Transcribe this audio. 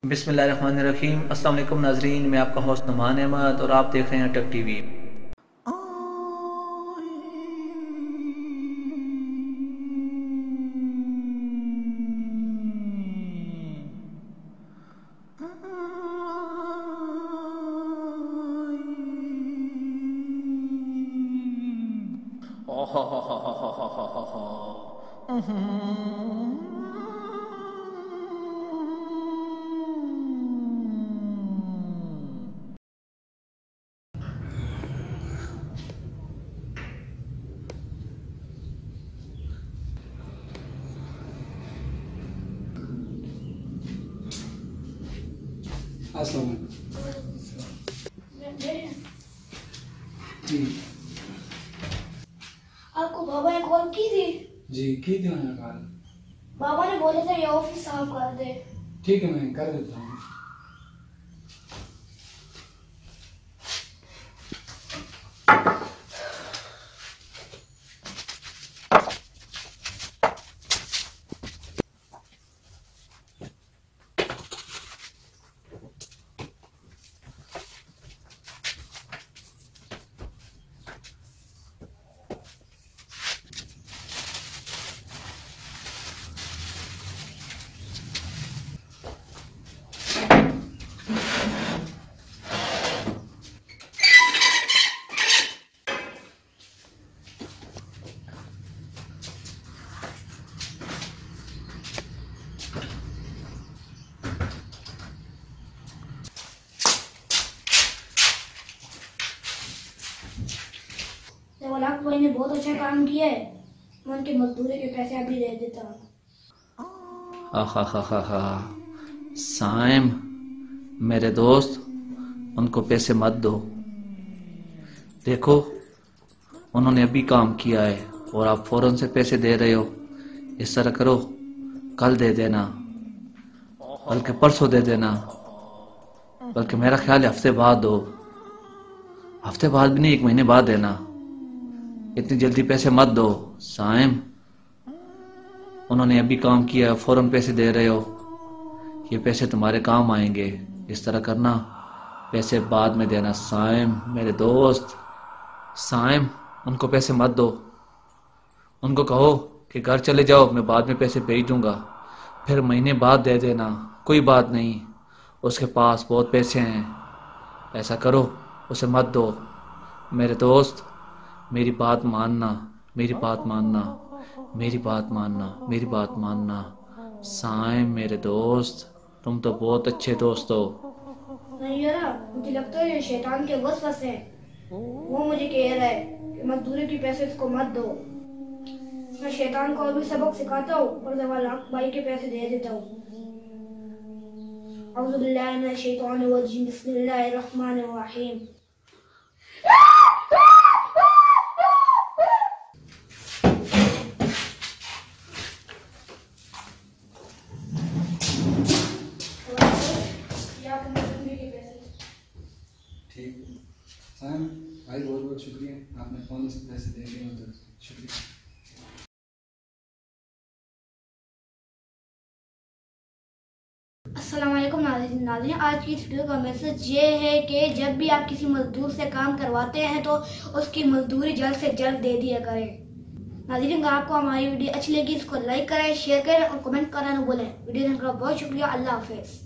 बिस्मिल्लाहिर्रहमानिर्रहीम। अस्सलाम वालेकुम नाजरीन, मैं आपका होस्ट नुमान अहमद और आप देख रहे हैं टेक टीवी। अस्सलाम जी। आपको बाबा ने कॉल की थी? जी की थी मैंने कॉल। बाबा ने बोला था ये ऑफिस साफ कर दे। ठीक है, मैं कर देता हूँ। लाख भाई ने बहुत अच्छा काम किया है, मैं उनकी मजदूरी के पैसे अभी दे देता हूँ। आहा साइम मेरे दोस्त, उनको पैसे मत दो। देखो उन्होंने अभी काम किया है और आप फौरन से पैसे दे रहे हो। इस तरह करो, कल दे देना, बल्कि परसों दे देना, बल्कि मेरा ख्याल है हफ्ते बाद दो। हफ्ते बाद भी नहीं, 1 महीने बाद देना। इतनी जल्दी पैसे मत दो साइम। उन्होंने अभी काम किया, फौरन पैसे दे रहे हो, ये पैसे तुम्हारे काम आएंगे। इस तरह करना, पैसे बाद में देना साइम मेरे दोस्त। साइम उनको पैसे मत दो, उनको कहो कि घर चले जाओ, मैं बाद में पैसे भेज दूंगा, फिर महीने बाद दे देना, कोई बात नहीं, उसके पास बहुत पैसे हैं। ऐसा करो, उसे मत दो मेरे दोस्त। मेरी बात मानना, मेरी बात मानना, मेरी बात मानना, मेरी बात मानना साइम मेरे दोस्त। तुम तो बहुत अच्छे दोस्त हो। नहीं यार, मुझे लगता है ये शैतान के वसवसे हैं। वो मुझे कह रहा है कि मजदूरी के पैसे इसको मत दो। मैं शैतान को अभी सबक सिखाता हूँ और जब लाख भाई के पैसे दे देता हूँ। औज़ु बिल्लाहि मिनश शैतानिर रजीम, बिस्मिल्लाहिर रहमानिर रहीम। ठीक है साइम भाई, बहुत बहुत शुक्रिया, आपने फ़ोन से पैसे दे दिए, तो शुक्रिया। अस्सलाम वालेकुम नाज़रीन, आज की इस वीडियो का मैसेज ये है कि जब भी आप किसी मजदूर से काम करवाते हैं तो उसकी मजदूरी जल्द से जल्द दे दिया करें। नाज़रीन, अगर आपको हमारी वीडियो अच्छी लगी इसको लाइक करें, शेयर करें और कमेंट करना न भूलें। वीडियो देखने का बहुत शुक्रिया। अल्लाह हाफिज़।